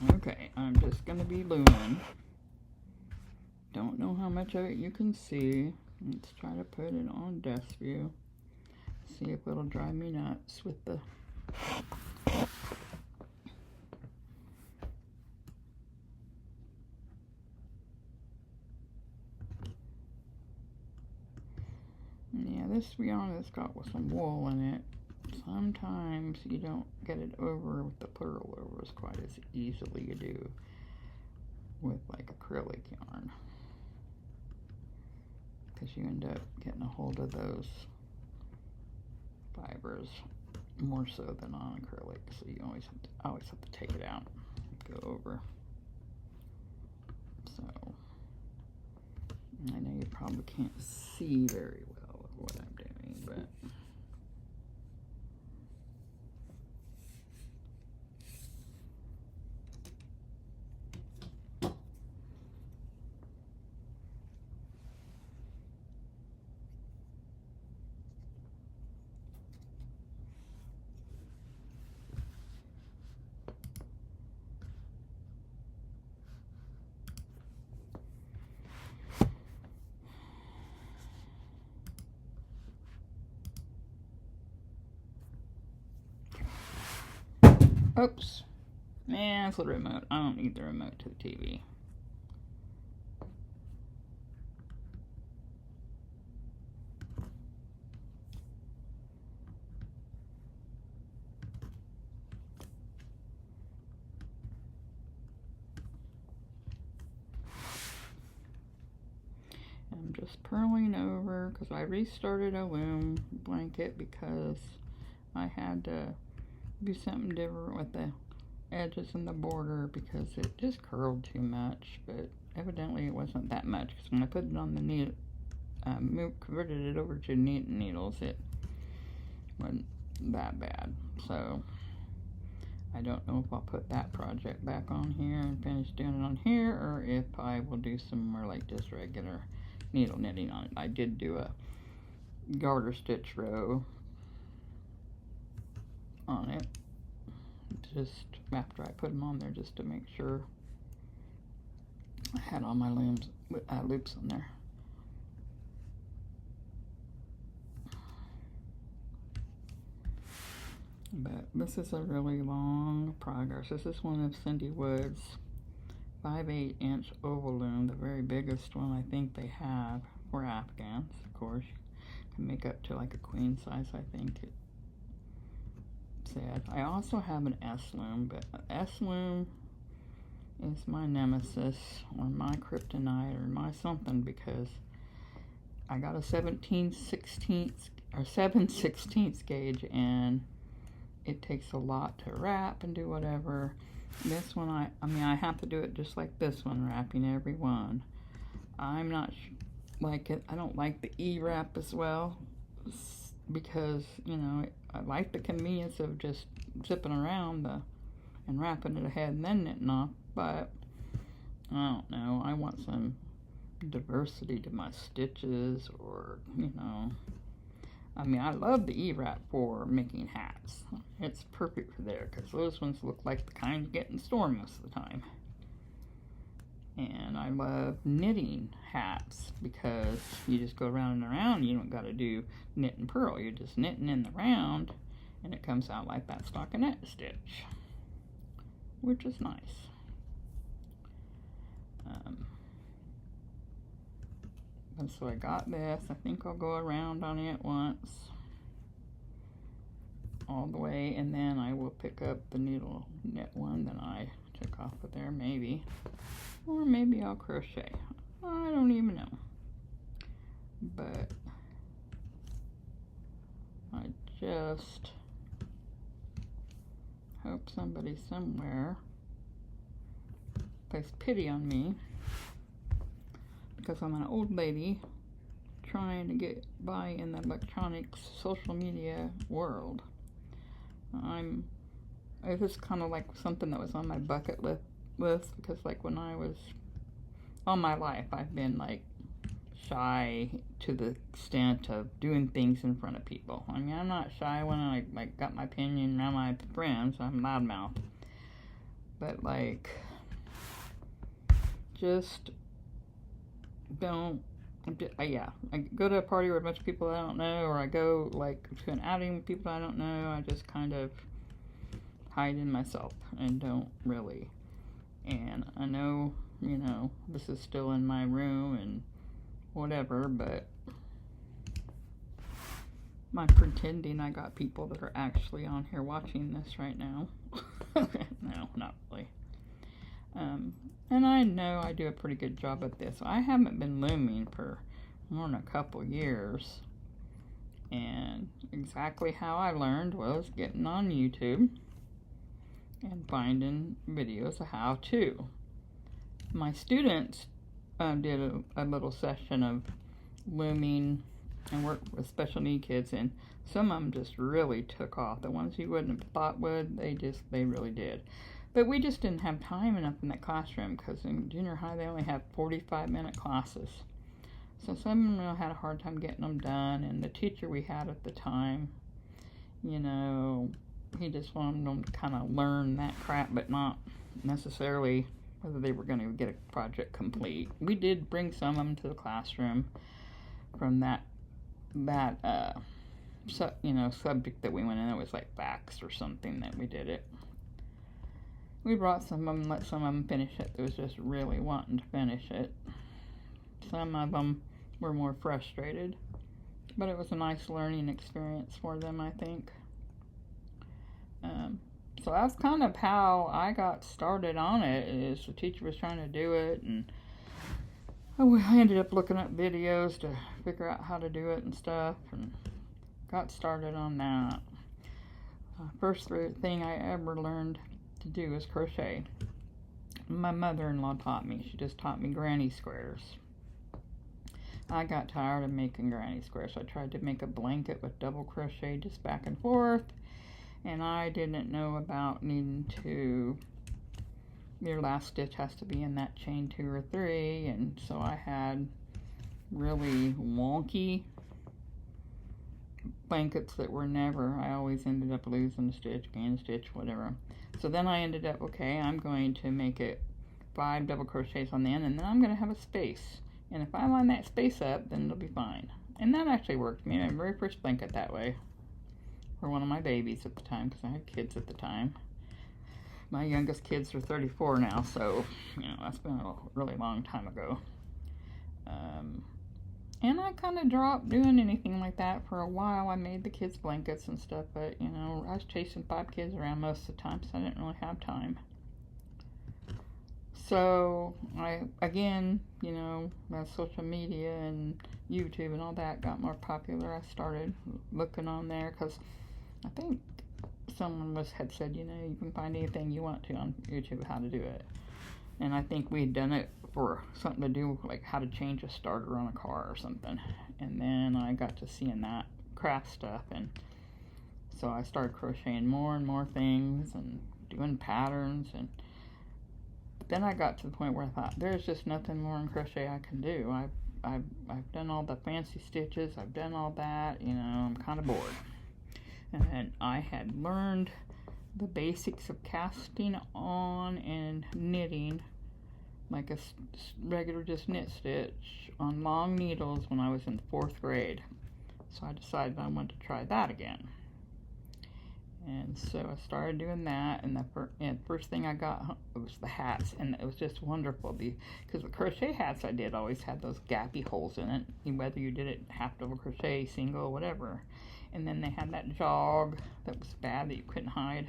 Okay, I'm just going to be looming. Don't know how much of it you can see. Let's try to put it on desk view. See if it'll drive me nuts with the... Yeah, this, to be honest, got with some wool in it. Sometimes you don't get it over with the purl overs quite as easily you do with like acrylic yarn, because you end up getting a hold of those fibers more so than on acrylic, so you always have to take it out and go over. So I know you probably can't see very well what I'm doing, but oops. Man, it's the remote. I don't need the remote to the TV. I'm just purling over because I restarted a loom blanket because I had to do something different with the edges and the border because it just curled too much, but evidently it wasn't that much because when I put it on the needle, converted it over to knitting needles, it wasn't that bad. So I don't know if I'll put that project back on here and finish doing it on here, or if I will do some more like just regular needle knitting on it. I did do a garter stitch row on it just after I put them on there, just to make sure I had all my loops on there. But this is a really long progress. This is one of Cindy Wood's 5/8 inch oval loom, the very biggest one I think they have for Afghans. Of course, you can make up to like a queen size, I think it said. I also have an S loom, but S loom is my nemesis or my kryptonite or my something, because I got a 7/16 or 7/16 gauge, and it takes a lot to wrap and do whatever. This one, I mean, I have to do it just like this one, wrapping every one. I'm not like it. I don't like the E-wrap as well, because, you know, I like the convenience of just zipping around and wrapping it ahead and then knitting off, but I don't know. I want some diversity to my stitches, or, you know, I mean, I love the E-wrap for making hats. It's perfect for there, because those ones look like the kind you get in the store most of the time. And I love knitting hats because you just go around and around. You don't got to do knit and purl. You're just knitting in the round, and it comes out like that stockinette stitch, which is nice. And so I got this. I think I'll go around on it once, all the way, and then I will pick up the needle knit one that I took off of there, maybe. Or maybe I'll crochet. I don't even know. But I just hope somebody somewhere takes pity on me, because I'm an old lady trying to get by in the electronics social media world. It was kind of like something that was on my bucket list, because like when I was, all my life I've been like shy to the extent of doing things in front of people. I mean, I'm not shy when I like got my opinion around my friends. I'm loudmouth. But like, just don't, yeah, I go to a party with a bunch of people I don't know, or I go like to an outing with people I don't know, I just kind of hide in myself and don't really. And I know, you know, this is still in my room and whatever, but I'm pretending I got people that are actually on here watching this right now. No, not really. And I know I do a pretty good job at this. I haven't been looming for more than a couple years. And exactly how I learned was getting on YouTube and finding videos of how to. My students did a little session of looming and worked with special need kids, and some of them just really took off. The ones you wouldn't have thought would, they really did. But we just didn't have time enough in that classroom, because in junior high they only have 45-minute classes. So some of them had a hard time getting them done, and the teacher we had at the time, you know, he just wanted them to kind of learn that crap, but not necessarily whether they were going to get a project complete. We did bring some of them to the classroom from that subject that we went in. It was like facts or something that we did it. We brought some of them, let some of them finish it. That was just really wanting to finish it. Some of them were more frustrated, but it was a nice learning experience for them, I think. So that's kind of how I got started on it. Is the teacher was trying to do it, and I ended up looking up videos to figure out how to do it and stuff, and got started on that. First thing I ever learned to do is crochet. My mother-in-law taught me. She just taught me granny squares. I got tired of making granny squares, so I tried to make a blanket with double crochet just back and forth, and I didn't know about needing to, your last stitch has to be in that chain 2 or 3, and so I had really wonky blankets that were never, I always ended up losing a stitch, gaining a stitch, whatever. So then I ended up, okay, I'm going to make it 5 double crochets on the end, and then I'm going to have a space. And if I line that space up, then it'll be fine. And that actually worked. I made my very first blanket that way for one of my babies at the time, because I had kids at the time. My youngest kids are 34 now, so, you know, that's been a really long time ago. And I kind of dropped doing anything like that for a while. I made the kids blankets and stuff, but, you know, I was chasing 5 kids around most of the time, so I didn't really have time. So, again, you know, my social media and YouTube and all that got more popular. I started looking on there, because I think someone had said, you know, you can find anything you want to on YouTube how to do it. And I think we'd done it for something to do, like how to change a starter on a car or something. And then I got to seeing that craft stuff, and so I started crocheting more and more things and doing patterns. And then I got to the point where I thought, there's just nothing more in crochet I can do. I've done all the fancy stitches, I've done all that, you know, I'm kind of bored. And I had learned the basics of casting on and knitting, like a regular just knit stitch on long needles when I was in 4th grade. So I decided I wanted to try that again. And so I started doing that, and the first thing I got was the hats, and it was just wonderful, because the crochet hats I did always had those gappy holes in it, whether you did it half double crochet, single, whatever. And then they had that jog that was bad that you couldn't hide.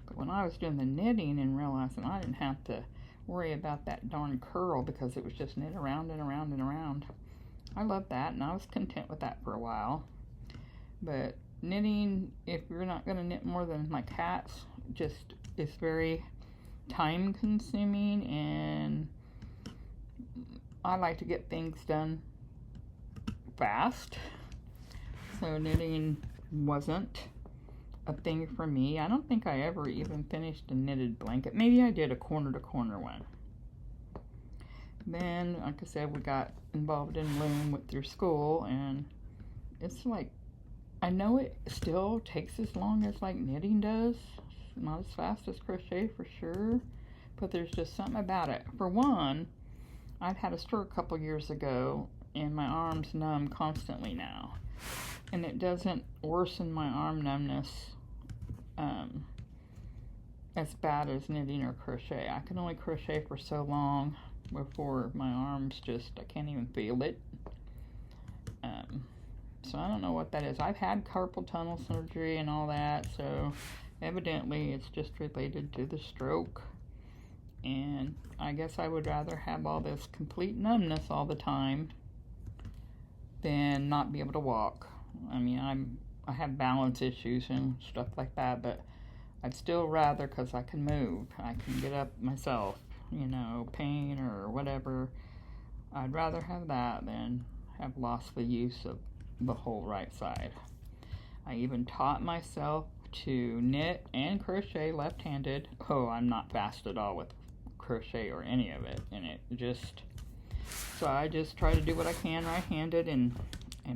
But when I was doing the knitting and realizing I didn't have to worry about that darn curl, because it was just knit around and around and around, I loved that, and I was content with that for a while. But knitting, if you're not going to knit more than like hats, just it's very time consuming, and I like to get things done fast. So knitting wasn't a thing for me. I don't think I ever even finished a knitted blanket. Maybe I did a corner to corner one. Then, like I said, we got involved in loom through school, and it's like, I know it still takes as long as like knitting does, not as fast as crochet for sure, but there's just something about it. For one, I've had a stroke a couple years ago, and my arm's numb constantly now. And it doesn't worsen my arm numbness as bad as knitting or crochet. I can only crochet for so long before my arms just, I can't even feel it. So I don't know what that is. I've had carpal tunnel surgery and all that, so evidently it's just related to the stroke. And I guess I would rather have all this complete numbness all the time than not be able to walk. I mean, I have balance issues and stuff like that, but I'd still rather, because I can move. I can get up myself, you know, pain or whatever. I'd rather have that than have lost the use of the whole right side. I even taught myself to knit and crochet left-handed. Oh, I'm not fast at all with crochet or any of it, and it just, so I just try to do what I can right-handed and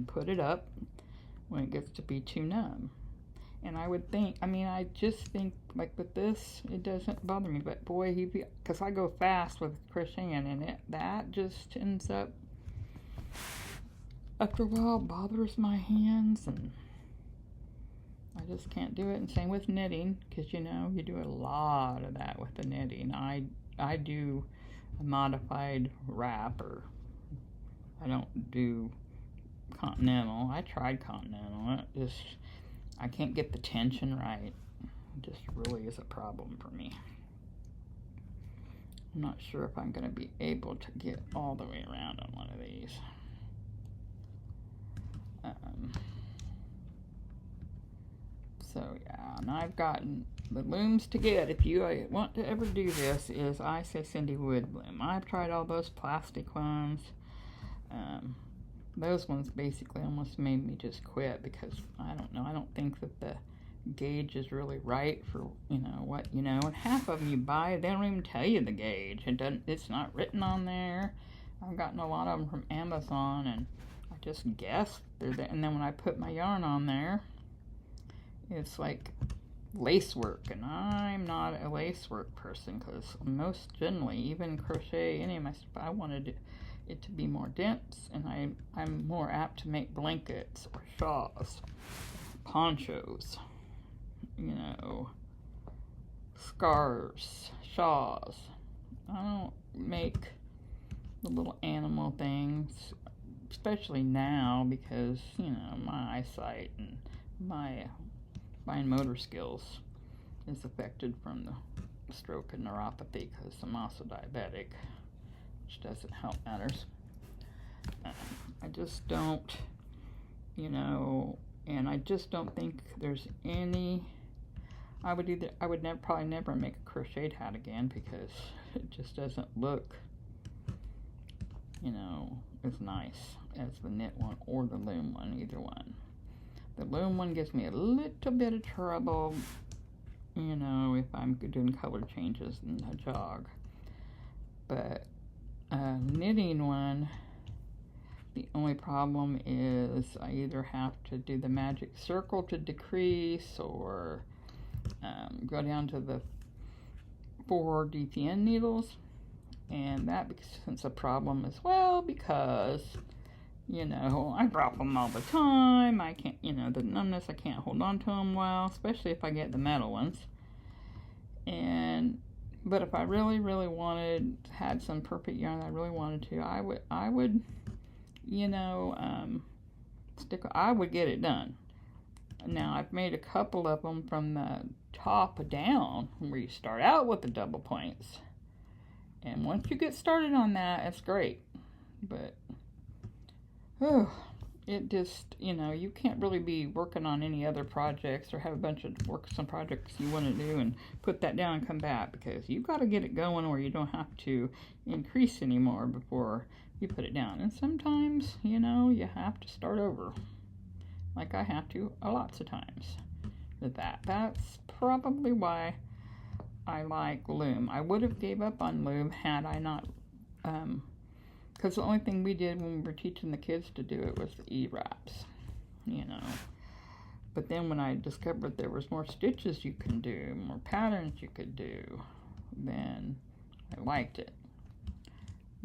put it up when it gets to be too numb. And I would think, I mean, I just think, like with this, it doesn't bother me, but boy, because I go fast with crocheting, and that just ends up, after a while, bothers my hands, and I just can't do it. And same with knitting, because you know, you do a lot of that with the knitting. I do a modified wrap, or I don't do continental. I tried continental. I can't get the tension right. It just really is a problem for me. I'm not sure if I'm going to be able to get all the way around on one of these. So yeah, and I've gotten the looms to get, if you want to ever do this, is I say Cindy Wood loom. I've tried all those plastic ones. Those ones basically almost made me just quit, because I don't know, I don't think that the gauge is really right for, you know, what, you know, and half of them you buy, they don't even tell you the gauge. It's not written on there. I've gotten a lot of them from Amazon, and I just guessed they're there, and then when I put my yarn on there, it's like lace work, and I'm not a lace work person, because most generally, even crochet, any of my stuff, I wanted it to be more dense, and I'm more apt to make blankets or shawls, ponchos, you know, scarves, shawls. I don't make the little animal things, especially now, because, you know, my eyesight and my fine motor skills is affected from the stroke and neuropathy, because I'm also diabetic, which doesn't help matters. I just don't, you know, and I just don't think there's any, I would probably never make a crocheted hat again, because it just doesn't look, you know, as nice as the knit one or the loom one, either one. The loom one gives me a little bit of trouble, you know, if I'm doing color changes in the jog. But knitting one, the only problem is I either have to do the magic circle to decrease, or go down to the 4 DPN needles, and that becomes a problem as well, because, you know, I drop them all the time. I can't, you know, the numbness, I can't hold on to them well, especially if I get the metal ones. But if I really, really had some perfect yarn that I really wanted to, I would, you know, I would get it done. Now, I've made a couple of them from the top down, where you start out with the double points. And once you get started on that, it's great. But, it just, you know, you can't really be working on any other projects or have a bunch of some projects you want to do and put that down and come back, because you've got to get it going, or you don't have to increase anymore before you put it down. And sometimes, you know, you have to start over, like I have to lots of times with that. That's probably why I like loom. I would have gave up on loom had I not, because the only thing we did when we were teaching the kids to do it was the E-wraps, you know. But then when I discovered there was more stitches you can do, more patterns you could do, then I liked it.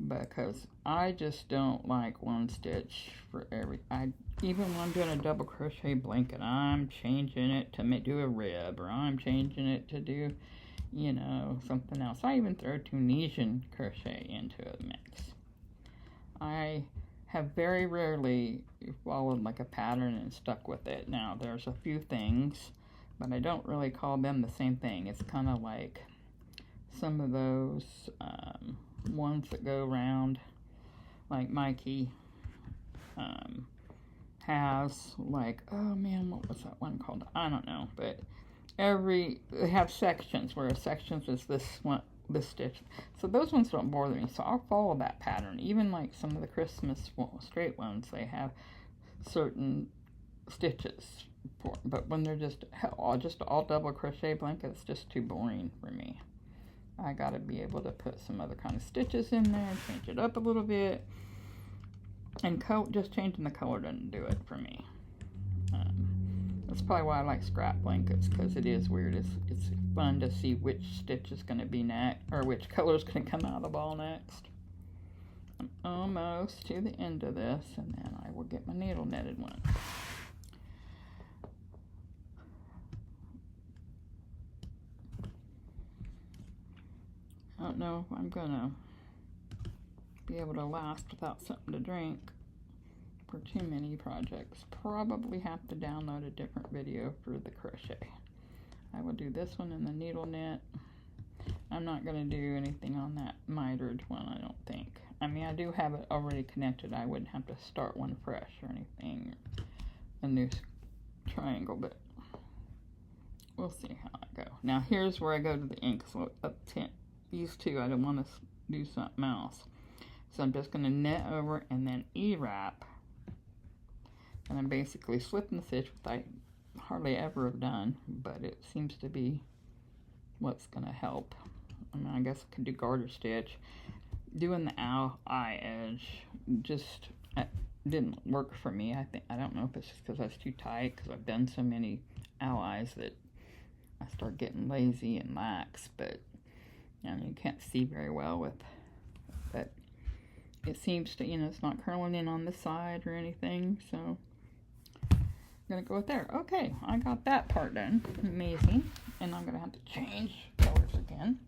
Because I just don't like one stitch for even when I'm doing a double crochet blanket, I'm changing it to do a rib, or I'm changing it to do, you know, something else. I even throw Tunisian crochet into a mix. I have very rarely followed like a pattern and stuck with it. Now, there's a few things, but I don't really call them the same thing. It's kind of like some of those ones that go around, like Mikey has, like, oh man, what was that one called? I don't know, but they have sections, where sections is this one, this stitch. So those ones don't bother me, so I'll follow that pattern. Even like some of the Christmas straight ones, they have certain stitches for, but when they're just all double crochet blankets, it's just too boring for me. I gotta be able to put some other kind of stitches in there, change it up a little bit, and just changing the color doesn't do it for me. That's probably why I like scrap blankets, because it is weird. It's fun to see which stitch is going to be next, or which color is going to come out of the ball next. I'm almost to the end of this, and then I will get my needle netted one. I don't know if I'm going to be able to last without something to drink for too many projects. Probably have to download a different video for the crochet. I will do this one in the needle net. I'm not going to do anything on that mitered one, I don't think. I mean, I do have it already connected. I wouldn't have to start one fresh or anything, a new triangle, but we'll see how I go. Now here's where I go to the ink. So these two, I don't want to do something else. So I'm just going to net over and then E-wrap. And I'm basically slipping the stitch, which I hardly ever have done, but it seems to be what's going to help. I mean, I guess I could do garter stitch. Doing the eye edge just didn't work for me. I don't know if it's just because that's too tight, because I've done so many owl eyes that I start getting lazy and lax, but you know, you can't see very well with that. It seems to, you know, it's not curling in on the side or anything, so I'm gonna go with there. Okay, I got that part done. Amazing. And I'm gonna have to change colors again.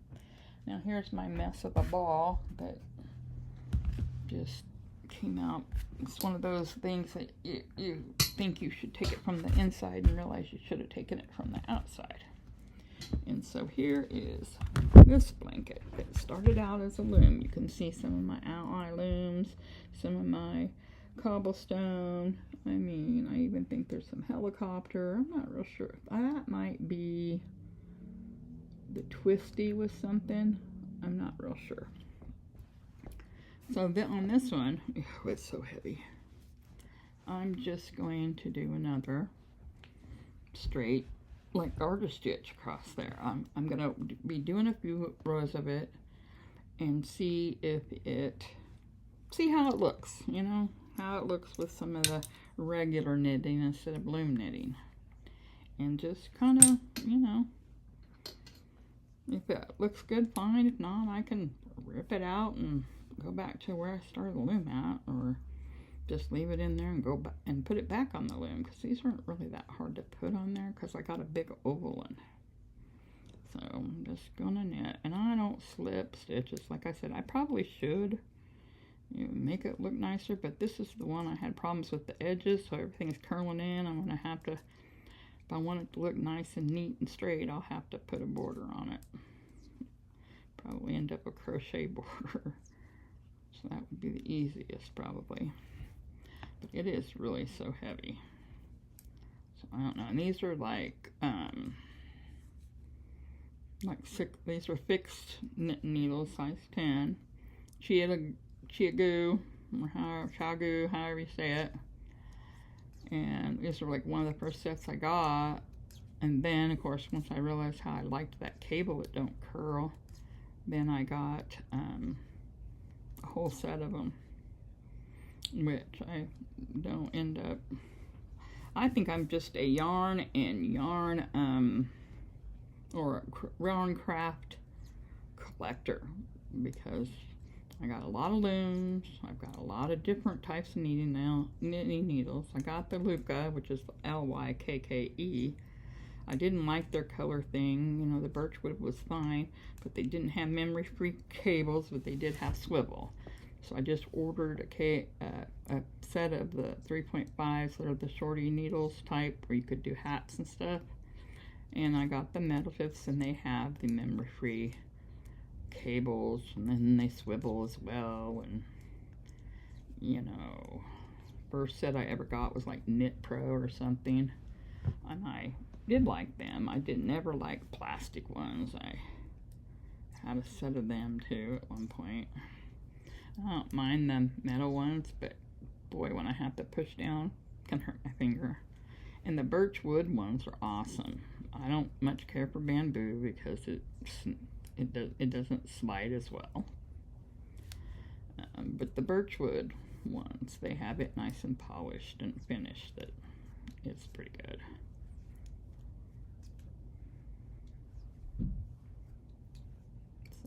Now here's my mess of a ball that just came out. It's one of those things that you think you should take it from the inside and realize you should have taken it from the outside. And so here is this blanket. It started out as a loom. You can see some of my eye looms, some of my cobblestone. I mean, I even think there's some helicopter. I'm not real sure. That might be the twisty with something. I'm not real sure. So then on this one, oh, it's so heavy. I'm just going to do another straight, like garter stitch across there. I'm gonna be doing a few rows of it and see how it looks, you know, how it looks with some of the regular knitting instead of loom knitting. And just kind of, you know, if it looks good, fine. If not, I can rip it out and go back to where I started the loom at, or just leave it in there and go back and put it back on the loom, because these aren't really that hard to put on there because I got a big oval one. So I'm just gonna knit, and I don't slip stitches. Like I said, I probably should, you know, make it look nicer, but this is the one I had problems with the edges, so everything is curling in. I'm gonna have to, if I want it to look nice and neat and straight, I'll have to put a border on it. Probably end up a crochet border. So that would be the easiest probably. But it is really so heavy. So I don't know. And these are like these are fixed needles, size 10. Chiagu, or Chagu, however you say it. And these are like one of the first sets I got. And then, of course, once I realized how I liked that cable that don't curl, then I got a whole set of them, which I don't end up. I think I'm just a yarn or a yarn craft collector, because I got a lot of looms. I've got a lot of different types of knitting needles. I got the Luka, which is Lykke. I didn't like their color thing. You know, the birchwood was fine, but they didn't have memory-free cables, but they did have swivel. So I just ordered a set of the 3.5s that are the shorty needles type, where you could do hats and stuff. And I got the metal tips, and they have the memory-free cables, and then they swivel as well. And you know, first set I ever got was like Knit Pro or something, and I did like them. I did never like plastic ones. I had a set of them too at one point. I don't mind the metal ones, but boy, when I have to push down, it can hurt my finger. And the birchwood ones are awesome. I don't much care for bamboo because it doesn't slide as well. But the birchwood ones, they have it nice and polished and finished. That it's pretty good.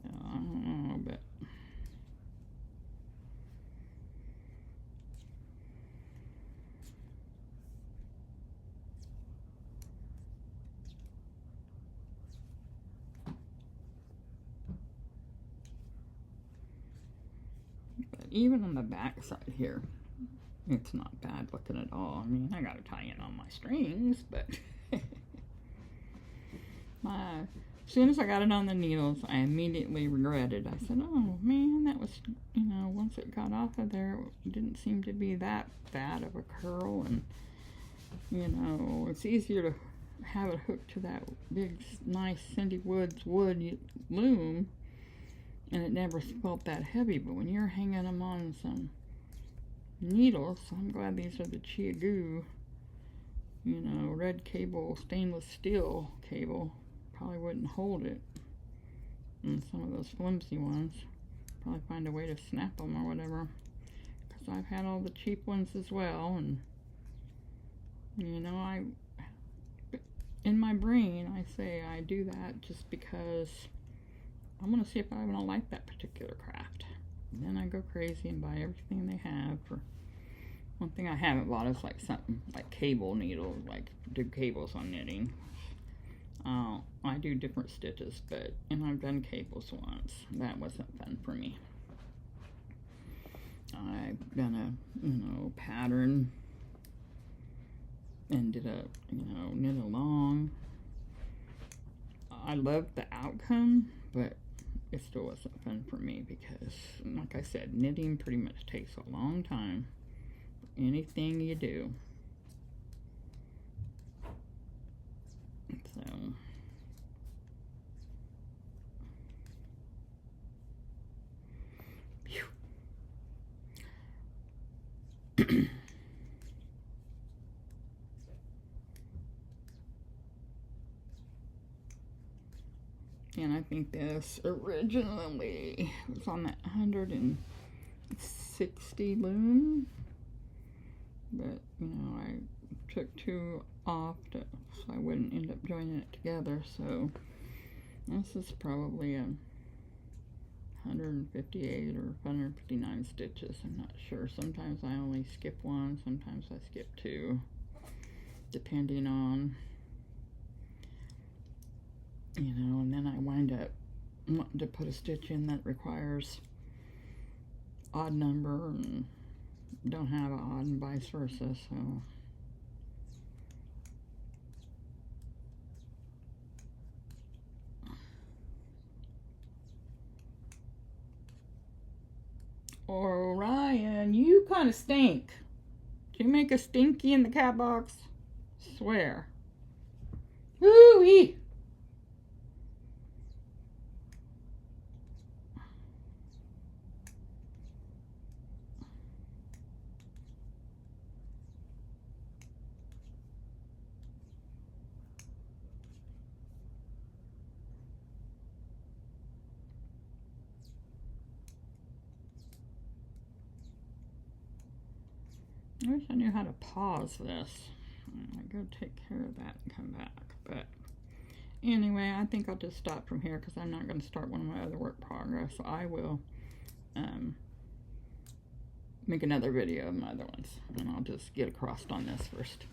So I don't know, but even on the back side here, it's not bad looking at all. I mean, I gotta tie in on my strings, but as soon as I got it on the needles, I immediately regretted. I said, oh man, that was, you know, once it got off of there, it didn't seem to be that bad of a curl. And you know, it's easier to have it hooked to that big, nice Cindy Woods wood loom, and it never felt that heavy. But when you're hanging them on some needles, I'm glad these are the Chia Goo, you know, red cable, stainless steel cable. Probably wouldn't hold it. And some of those flimsy ones, probably find a way to snap them or whatever. Because I've had all the cheap ones as well, and you know, in my brain, I say I do that just because I want to see if I want to like that particular craft. And then I go crazy and buy everything they have. For one thing I haven't bought is like something like cable needles, like do cables on knitting. I do different stitches, and I've done cables once. That wasn't fun for me. I've done a, you know, pattern and did a, you know, knit along. I loved the outcome, but it still wasn't fun for me because, like I said, knitting pretty much takes a long time. Anything you do. So and I think this originally was on that 160 loom, but you know, I took 2 off so I wouldn't end up joining it together. So this is probably a 158 or 159 stitches. I'm not sure. Sometimes I only skip 1, sometimes I skip 2, depending on, you know, and then I wind up wanting to put a stitch in that requires odd number and don't have an odd, and vice versa. So Orion, you kind of stink. Did you make a stinky in the cat box? Swear. Woo-wee. I wish I knew how to pause this. I gotta take care of that and come back. But anyway, I think I'll just stop from here because I'm not going to start one of my other work progress. So I will make another video of my other ones, and I'll just get across on this first.